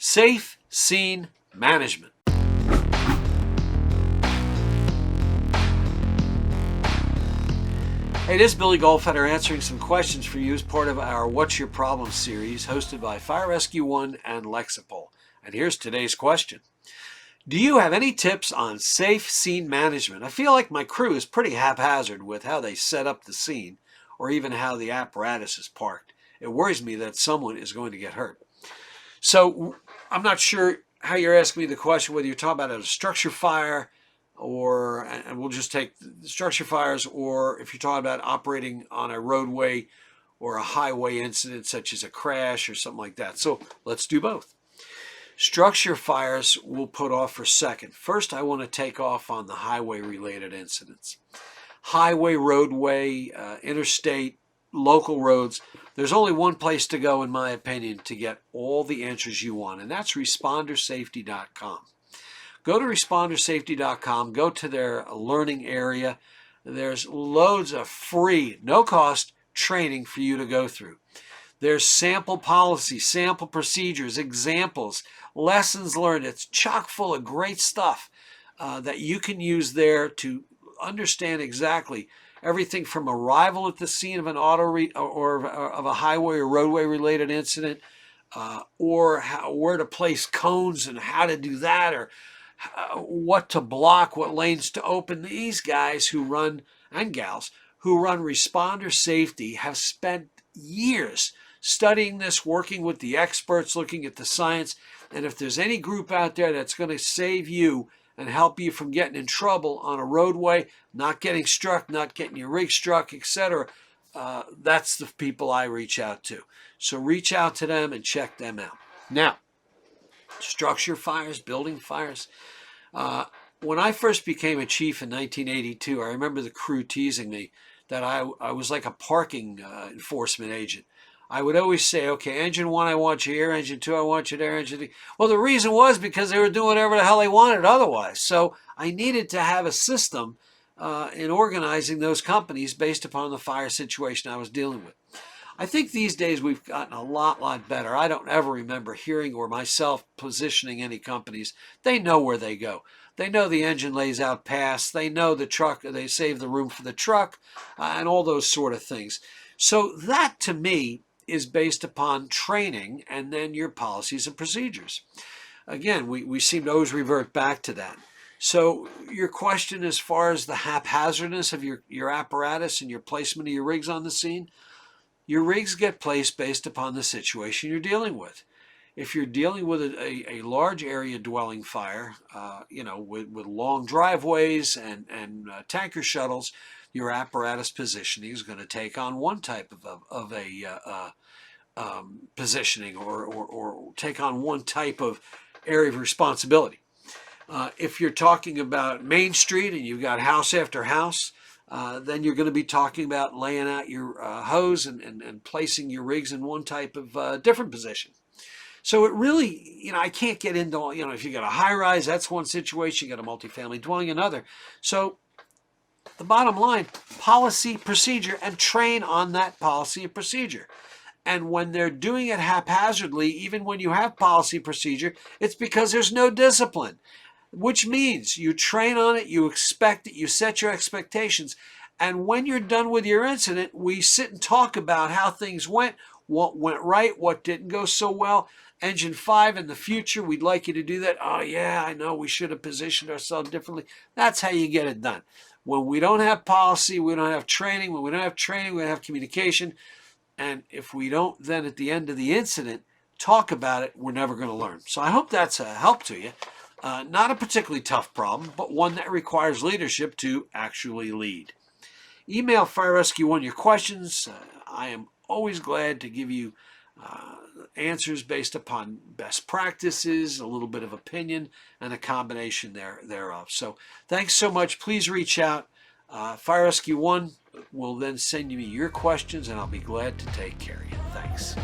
Safe scene management. Hey, this is Billy Goldfeder answering some questions for you as part of our What's Your Problem series hosted by Fire Rescue One and Lexipol. And here's today's question. Do you have any tips on safe scene management? I feel like my crew is pretty haphazard with how they set up the scene or even how the apparatus is parked. It worries me that someone is going to get hurt. So I'm not sure how you're asking me the question, whether you're talking about a structure fire or, and we'll just take the structure fires, or if you're talking about operating on a roadway or a highway incident such as a crash or something like that. So let's do both. Structure fires we'll put off for second. First, I want to take off on the highway-related incidents. Highway, roadway, interstate, local roads. There's only one place to go, in my opinion, to get all the answers you want, and that's respondersafety.com. Go to respondersafety.com. Go to their learning area. There's loads of free, no-cost training for you to go through. There's sample policies, sample procedures, examples, lessons learned. It's chock full of great stuff that you can use there to understand exactly everything from arrival at the scene of an or of a highway or roadway related incident, or where to place cones and how to do that, or what to block, what lanes to open. These guys who run, and gals, who run Responder Safety have spent years studying this, working with the experts, looking at the science. And if there's any group out there that's going to save you and help you from getting in trouble on a roadway, not getting struck, not getting your rig struck, etc., that's the people I reach out to. So reach out to them and check them out. Now, structure fires, building fires. When I first became a chief in 1982, I remember the crew teasing me that I was like a parking enforcement agent. I would always say, okay, engine one, I want you here. Engine two, I want you there. Engine three. Well, the reason was because they were doing whatever the hell they wanted otherwise. So I needed to have a system in organizing those companies based upon the fire situation I was dealing with. I think these days we've gotten a lot better. I don't ever remember hearing or myself positioning any companies. They know where they go. They know the engine lays out past. They know the truck, they save the room for the truck, and all those sort of things. So that, to me, is based upon training and then your policies and procedures. Again, we seem to always revert back to that. So your question as far as the haphazardness of your apparatus and your placement of your rigs on the scene, your rigs get placed based upon the situation you're dealing with. If you're dealing with a large area dwelling fire, with long driveways and tanker shuttles, your apparatus positioning is going to take on one type of a positioning or take on one type of area of responsibility. If you're talking about Main Street and you've got house after house, then you're going to be talking about laying out your hose and placing your rigs in one type of different position. So it really, I can't get into, if you got a high rise, that's one situation. You got a multifamily dwelling, another. So the bottom line, policy, procedure, and train on that policy and procedure. And when they're doing it haphazardly, even when you have policy procedure, it's because there's no discipline, which means you train on it, you expect it, you set your expectations. And when you're done with your incident, we sit and talk about how things went, what went right, what didn't go so well. Engine 5, in the future, we'd like you to do that. Oh, yeah, I know we should have positioned ourselves differently. That's how you get it done. When we don't have policy, we don't have training. When we don't have training, we don't have communication. And if we don't then at the end of the incident talk about it, we're never going to learn. So I hope that's a help to you. Not a particularly tough problem, but one that requires leadership to actually lead. Email Fire Rescue One your questions. I am always glad to give you answers based upon best practices, a little bit of opinion, and a combination thereof. So thanks so much. Please reach out. Fire Rescue One will then send me your questions, and I'll be glad to take care of you. Thanks.